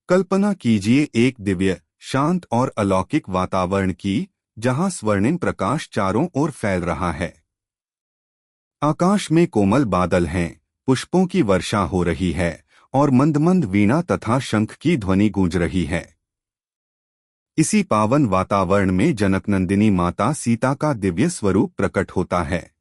कल्पना कीजिए एक दिव्य, शांत और अलौकिक वातावरण की, जहां स्वर्णिम प्रकाश चारों ओर फैल रहा है। आकाश में कोमल बादल हैं, पुष्पों की वर्षा हो रही है और मंद मंद वीणा तथा शंख की ध्वनि गूंज रही है। इसी पावन वातावरण में जनकनंदिनी माता सीता का दिव्य स्वरूप प्रकट होता है।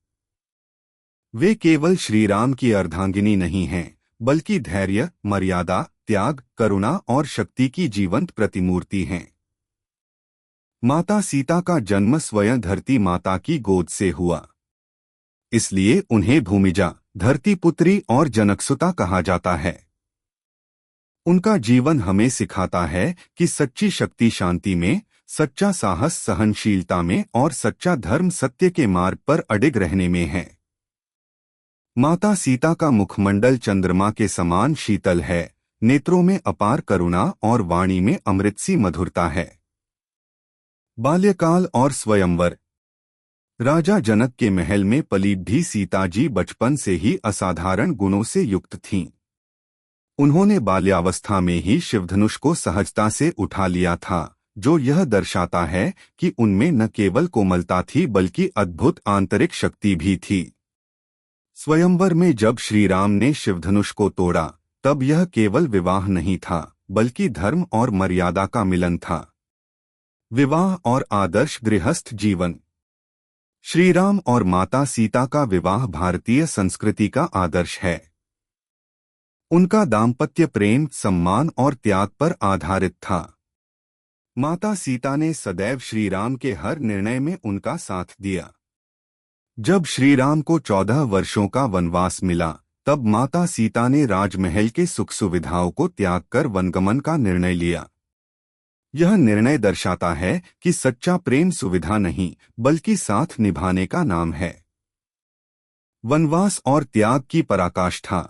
वे केवल श्रीराम की अर्धांगिनी नहीं हैं, बल्कि धैर्य, मर्यादा, त्याग, करुणा और शक्ति की जीवंत प्रतिमूर्ति हैं। माता सीता का जन्म स्वयं धरती माता की गोद से हुआ, इसलिए उन्हें भूमिजा, धरती पुत्री और जनकसुता कहा जाता है। उनका जीवन हमें सिखाता है कि सच्ची शक्ति शांति में, सच्चा साहस सहनशीलता में और सच्चा धर्म सत्य के मार्ग पर अडिग रहने में है। माता सीता का मुखमंडल चंद्रमा के समान शीतल है, नेत्रों में अपार करुणा और वाणी में अमृत सी मधुरता है। बाल्यकाल और स्वयंवर। राजा जनक के महल में पली भी सीता जी बचपन से ही असाधारण गुणों से युक्त थीं। उन्होंने बाल्यावस्था में ही शिवधनुष को सहजता से उठा लिया था, जो यह दर्शाता है कि उनमें न केवल कोमलता थी बल्कि अद्भुत आंतरिक शक्ति भी थी। स्वयंवर में जब श्रीराम ने शिवधनुष को तोड़ा, तब यह केवल विवाह नहीं था, बल्कि धर्म और मर्यादा का मिलन था। विवाह और आदर्श गृहस्थ जीवन। श्रीराम और माता सीता का विवाह भारतीय संस्कृति का आदर्श है। उनका दाम्पत्य प्रेम, सम्मान और त्याग पर आधारित था। माता सीता ने सदैव श्रीराम के हर निर्णय में उनका साथ दिया। जब श्रीराम को 14 वर्षों का वनवास मिला, तब माता सीता ने राजमहल के सुख सुविधाओं को त्याग कर वनगमन का निर्णय लिया। यह निर्णय दर्शाता है कि सच्चा प्रेम सुविधा नहीं, बल्कि साथ निभाने का नाम है। वनवास और त्याग की पराकाष्ठा।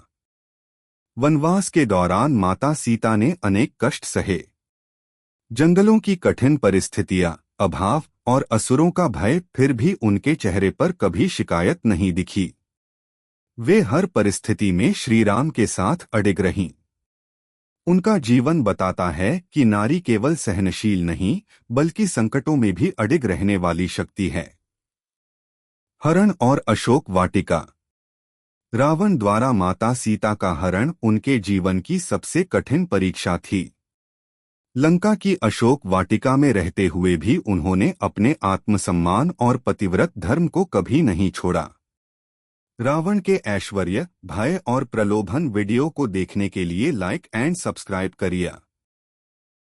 वनवास के दौरान माता सीता ने अनेक कष्ट सहे। जंगलों की कठिन परिस्थितियां, अभाव और असुरों का भय, फिर भी उनके चेहरे पर कभी शिकायत नहीं दिखी। वे हर परिस्थिति में श्रीराम के साथ अडिग रहीं। उनका जीवन बताता है कि नारी केवल सहनशील नहीं, बल्कि संकटों में भी अडिग रहने वाली शक्ति है। हरण और अशोक वाटिका। रावण द्वारा माता सीता का हरण उनके जीवन की सबसे कठिन परीक्षा थी। लंका की अशोक वाटिका में रहते हुए भी उन्होंने अपने आत्मसम्मान और पतिव्रत धर्म को कभी नहीं छोड़ा। रावण के ऐश्वर्य, भय और प्रलोभन वीडियो को देखने के लिए लाइक एंड सब्सक्राइब करिए।